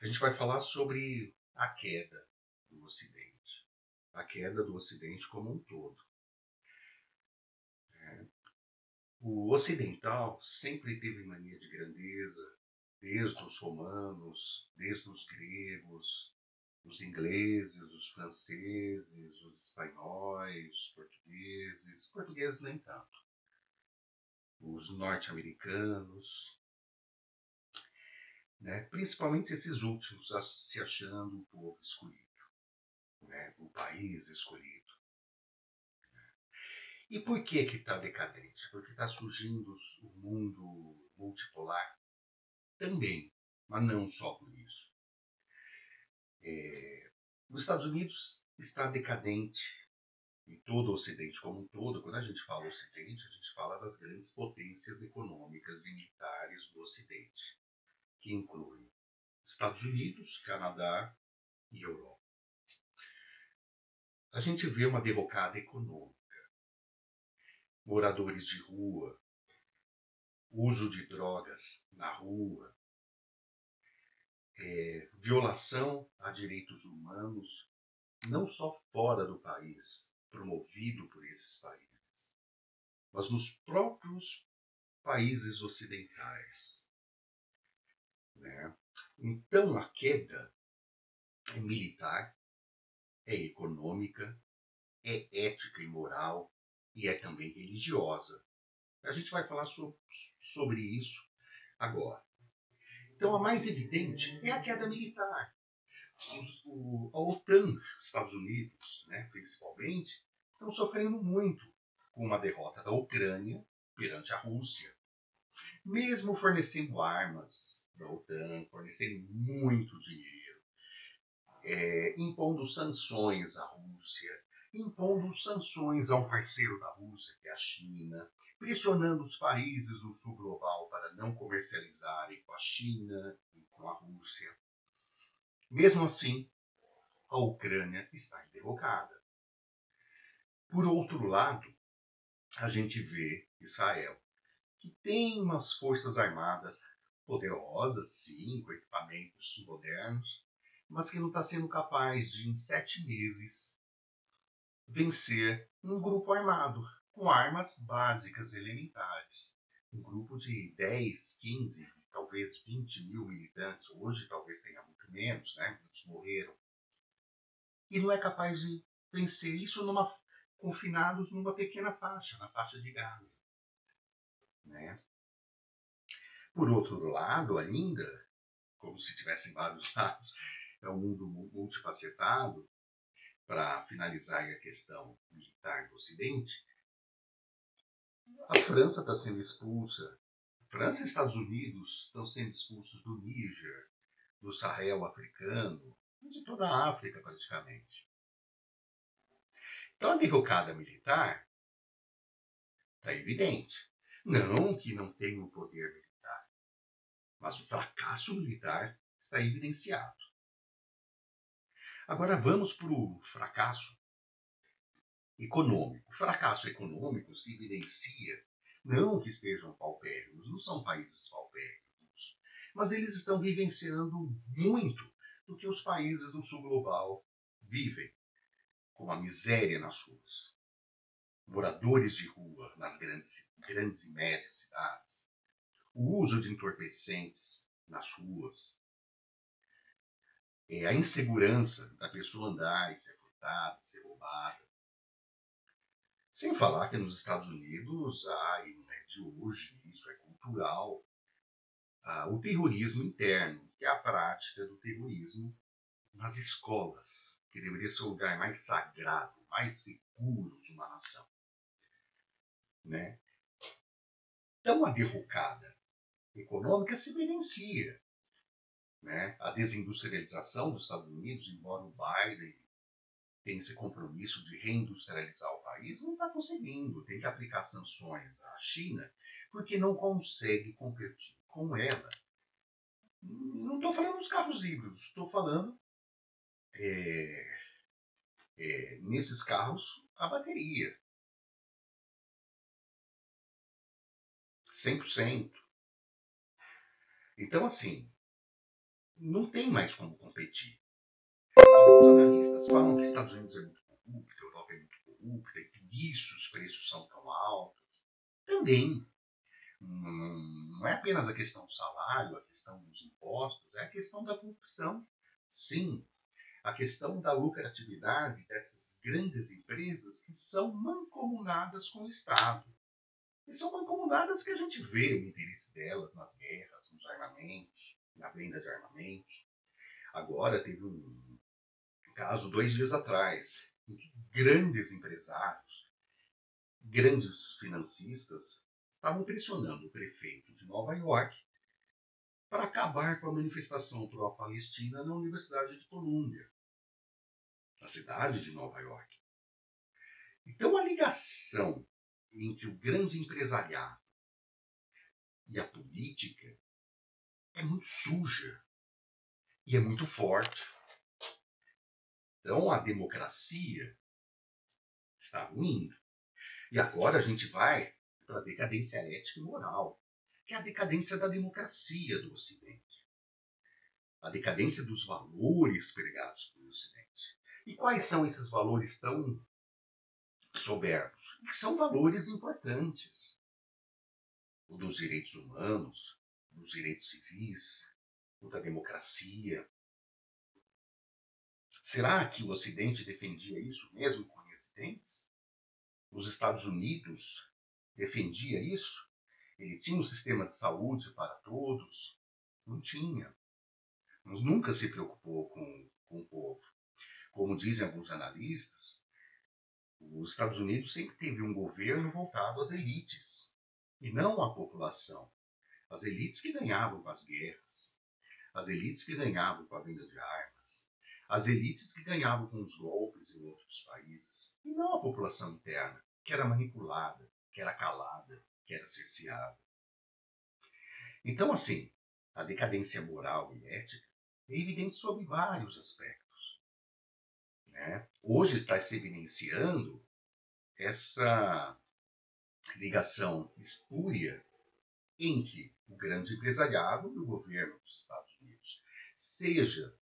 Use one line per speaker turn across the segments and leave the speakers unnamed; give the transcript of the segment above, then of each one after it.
A gente vai falar sobre a queda do Ocidente. A queda do Ocidente como um todo. O ocidental sempre teve mania de grandeza, desde os romanos, desde os gregos, os ingleses, os franceses, os espanhóis, os portugueses nem tanto, os norte-americanos, né? Principalmente esses últimos se achando o povo escolhido, né? O país escolhido. E por que está decadente? Porque está surgindo o mundo multipolar também, mas não só por isso. Os Estados Unidos está decadente, e todo o Ocidente como um todo. Quando a gente fala Ocidente, a gente fala das grandes potências econômicas e militares do Ocidente, que incluem Estados Unidos, Canadá e Europa. A gente vê uma derrocada econômica, moradores de rua, uso de drogas na rua, violação a direitos humanos, não só fora do país, promovido por esses países, mas nos próprios países ocidentais, né? Então a queda é militar, é econômica, é ética e moral e é também religiosa. A gente vai falar sobre isso agora. Então a mais evidente é a queda militar. A OTAN, Estados Unidos, né, principalmente, estão sofrendo muito com a derrota da Ucrânia perante a Rússia. Mesmo fornecendo armas da OTAN, fornecendo muito dinheiro, impondo sanções à Rússia, impondo sanções a um parceiro da Rússia, que é a China, pressionando os países do sul global para não comercializarem com a China e com a Rússia. Mesmo assim, a Ucrânia está derrocada. Por outro lado, a gente vê Israel, que tem umas forças armadas poderosas, sim, com equipamentos modernos, mas que não está sendo capaz de, em 7 meses, vencer um grupo armado, com armas básicas elementares. Um grupo de 10, 15, talvez 20 mil militantes, hoje talvez tenha muito menos, né? Muitos morreram. E não é capaz de vencer isso confinados numa pequena faixa, na faixa de Gaza, né? Por outro lado, ainda, como se tivessem vários lados, é um mundo multifacetado. Para finalizar a questão militar do Ocidente, a França está sendo expulsa. França e Estados Unidos estão sendo expulsos do Níger, do Sahel africano, de toda a África praticamente. Então a derrocada militar está evidente. Não que não tenha o poder militar, mas o fracasso militar está evidenciado. Agora vamos para o fracasso econômico. O fracasso econômico se evidencia, não que estejam paupérrimos, não são países paupérrimos, mas eles estão vivenciando muito do que os países do sul global vivem, com a miséria nas ruas, moradores de rua nas grandes e médias cidades, o uso de entorpecentes nas ruas, a insegurança da pessoa andar e ser furtada, ser roubada. Sem falar que nos Estados Unidos, e não é de hoje, isso é cultural, o terrorismo interno, que é a prática do terrorismo nas escolas, que deveria ser o lugar mais sagrado, mais seguro de uma nação, né? Então a derrocada econômica se evidencia, né? A desindustrialização dos Estados Unidos, embora o Biden tem esse compromisso de reindustrializar o país, não está conseguindo. Tem que aplicar sanções à China porque não consegue competir com ela. Não estou falando dos carros híbridos, estou falando nesses carros a bateria. 100%. Então, assim, não tem mais como competir. Alguns analistas falam que Estados Unidos é muito corrupto, a Europa é muito corrupta, e por isso os preços são tão altos. Também, não é apenas a questão do salário, a questão dos impostos, é a questão da corrupção. Sim, a questão da lucratividade dessas grandes empresas que são mancomunadas com o Estado. E são mancomunadas que a gente vê o interesse delas nas guerras, nos armamentos, na venda de armamentos. Agora teve um caso 2 dias atrás, em que grandes empresários, grandes financistas, estavam pressionando o prefeito de Nova York para acabar com a manifestação pró-Palestina na Universidade de Colômbia, na cidade de Nova York. Então a ligação entre o grande empresariado e a política é muito suja e é muito forte. Então a democracia está ruindo. E agora a gente vai para a decadência ética e moral, que é a decadência da democracia do Ocidente, a decadência dos valores pregados pelo Ocidente. E quais são esses valores tão soberbos? Que são valores importantes. O dos direitos humanos, dos direitos civis, o da democracia. Será que o Ocidente defendia isso mesmo com unhas e dentes? Os Estados Unidos defendia isso? Ele tinha um sistema de saúde para todos? Não tinha. Nunca se preocupou com o povo. Como dizem alguns analistas, os Estados Unidos sempre teve um governo voltado às elites, e não à população. As elites que ganhavam com as guerras, as elites que ganhavam com a venda de armas, as elites que ganhavam com os golpes em outros países, e não a população interna, que era manipulada, que era calada, que era cerceada. Então, assim, a decadência moral e ética é evidente sob vários aspectos, né? Hoje está se evidenciando essa ligação espúria entre o grande empresariado e o governo dos Estados Unidos, seja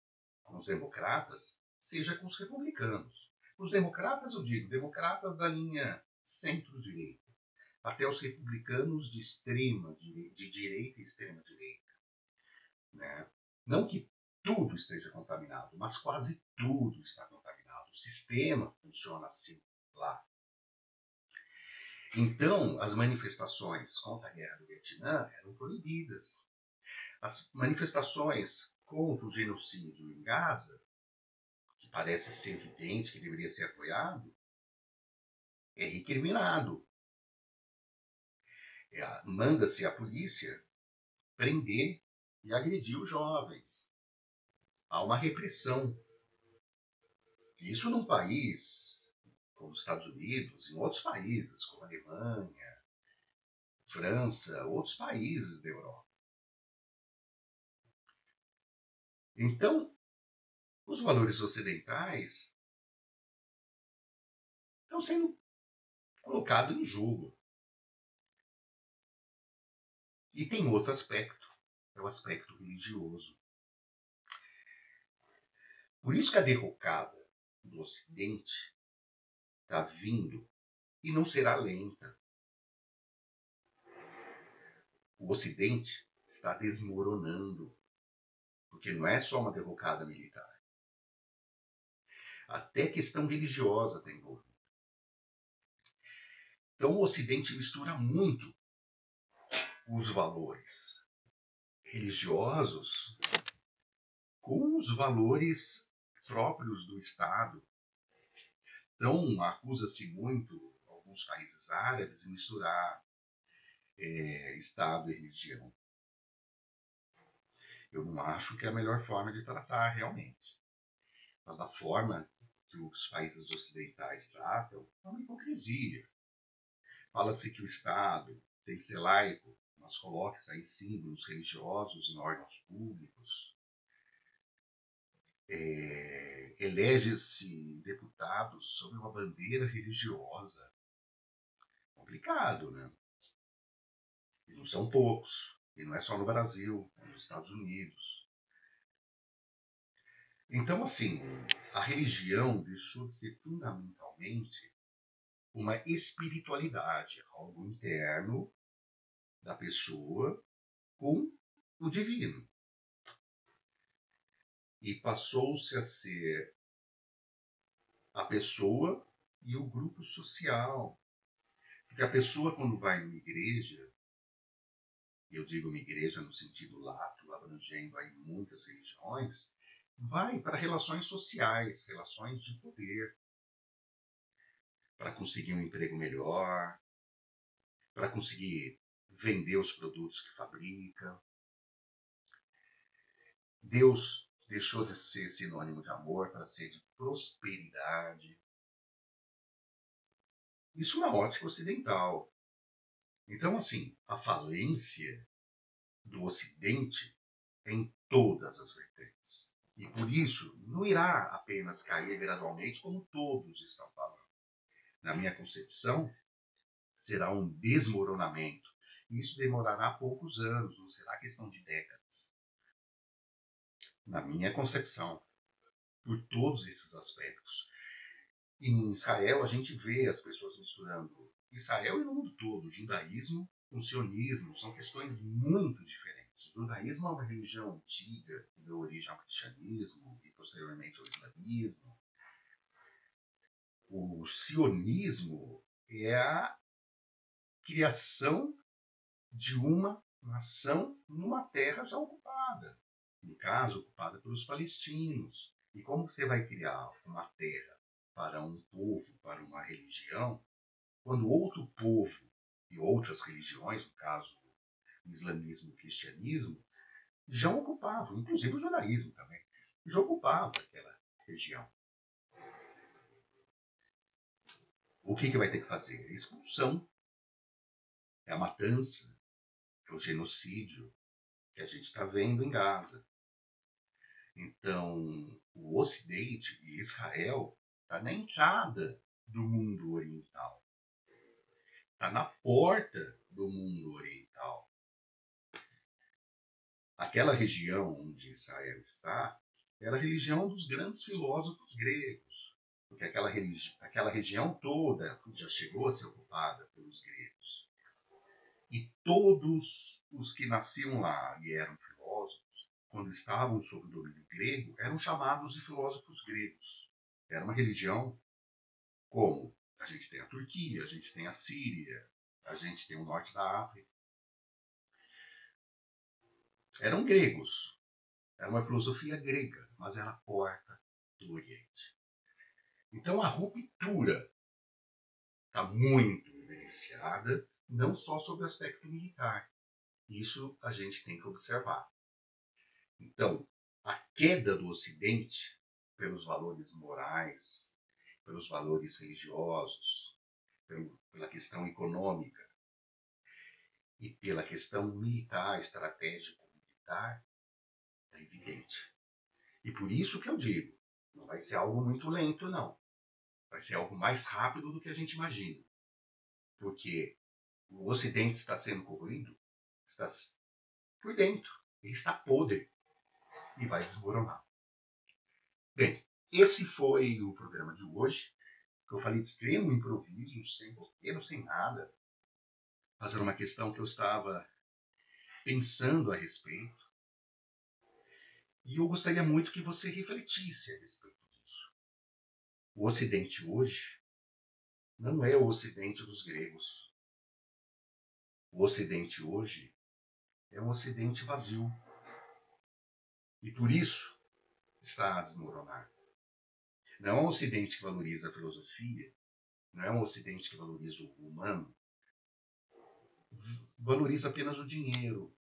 com os democratas, seja com os republicanos. Os democratas, eu digo, democratas da linha centro-direita, até os republicanos de direita e extrema-direita. Né? Não que tudo esteja contaminado, mas quase tudo está contaminado. O sistema funciona assim lá. Então, as manifestações contra a guerra do Vietnã eram proibidas. As manifestações contra o genocídio em Gaza, que parece ser evidente que deveria ser apoiado, é recriminado. Manda-se a polícia prender e agredir os jovens. Há uma repressão. Isso num país como os Estados Unidos, em outros países, como a Alemanha, França, outros países da Europa. Então, os valores ocidentais estão sendo colocados em jogo. E tem outro aspecto, é o aspecto religioso. Por isso que a derrocada do Ocidente está vindo e não será lenta. O Ocidente está desmoronando, porque não é só uma derrocada militar. Até questão religiosa tem envolvida. Então o Ocidente mistura muito os valores religiosos com os valores próprios do Estado. Então acusa-se muito alguns países árabes de misturar Estado e religião. Eu não acho que é a melhor forma de tratar realmente. Mas da forma que os países ocidentais tratam, é uma hipocrisia. Fala-se que o Estado tem que ser laico, mas coloca-se aí símbolos religiosos em órgãos públicos. Elege-se deputados sob uma bandeira religiosa. Complicado, né? E não são poucos. E não é só no Brasil, é nos Estados Unidos. Então, assim, a religião deixou de ser fundamentalmente uma espiritualidade, algo interno da pessoa com o divino. E passou-se a ser a pessoa e o grupo social. Porque a pessoa, quando vai numa igreja, eu digo uma igreja no sentido lato, abrangendo aí muitas religiões, vai para relações sociais, relações de poder, para conseguir um emprego melhor, para conseguir vender os produtos que fabrica. Deus deixou de ser sinônimo de amor para ser de prosperidade. Isso na ótica ocidental. Então, assim, a falência do Ocidente é em todas as vertentes. E por isso, não irá apenas cair gradualmente, como todos estão falando. Na minha concepção, será um desmoronamento. E isso demorará poucos anos, não será questão de décadas. Na minha concepção, por todos esses aspectos. Em Israel, a gente vê as pessoas misturando Israel e no mundo todo, judaísmo com sionismo, são questões muito diferentes. O judaísmo é uma religião antiga, que deu origem ao cristianismo e posteriormente ao islamismo. O sionismo é a criação de uma nação numa terra já ocupada, no caso, ocupada pelos palestinos. E como você vai criar uma terra para um povo, para uma religião, quando outro povo e outras religiões, no caso o islamismo e o cristianismo, já ocupavam, inclusive o judaísmo também, já ocupavam aquela região. O que vai ter que fazer? É a expulsão, é a matança, é o genocídio que a gente está vendo em Gaza. Então, o Ocidente e Israel está na entrada do mundo oriental. Está na porta do mundo oriental. Aquela região onde Israel está era a região dos grandes filósofos gregos, porque aquela região toda já chegou a ser ocupada pelos gregos. E todos os que nasciam lá e eram filósofos, quando estavam sob o domínio grego, eram chamados de filósofos gregos. Era uma religião como a gente tem a Turquia, a gente tem a Síria, a gente tem o norte da África. Eram gregos. Era uma filosofia grega, mas era a porta do Oriente. Então a ruptura está muito evidenciada, não só sob o aspecto militar. Isso a gente tem que observar. Então, a queda do Ocidente pelos valores morais, pelos valores religiosos, pela questão econômica e pela questão militar, estratégico-militar, é evidente. E por isso que eu digo, não vai ser algo muito lento, não. Vai ser algo mais rápido do que a gente imagina. Porque o Ocidente está sendo corroído, está por dentro, ele está podre e vai desmoronar. Bem, esse foi o programa de hoje, que eu falei de extremo improviso, sem roteiro, sem nada. Mas era uma questão que eu estava pensando a respeito. E eu gostaria muito que você refletisse a respeito disso. O Ocidente hoje não é o Ocidente dos gregos. O Ocidente hoje é um Ocidente vazio. E por isso está a desmoronar. Não é um Ocidente que valoriza a filosofia, não é um Ocidente que valoriza o humano, valoriza apenas o dinheiro.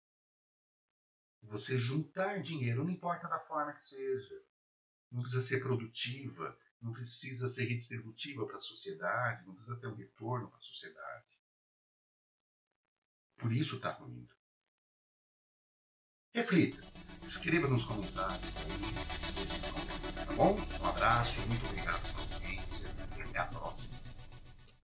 Você juntar dinheiro, não importa da forma que seja, não precisa ser produtiva, não precisa ser redistributiva para a sociedade, não precisa ter um retorno para a sociedade. Por isso está ruindo. Reflita, escreva nos comentários aí, tá bom? Um abraço, muito obrigado.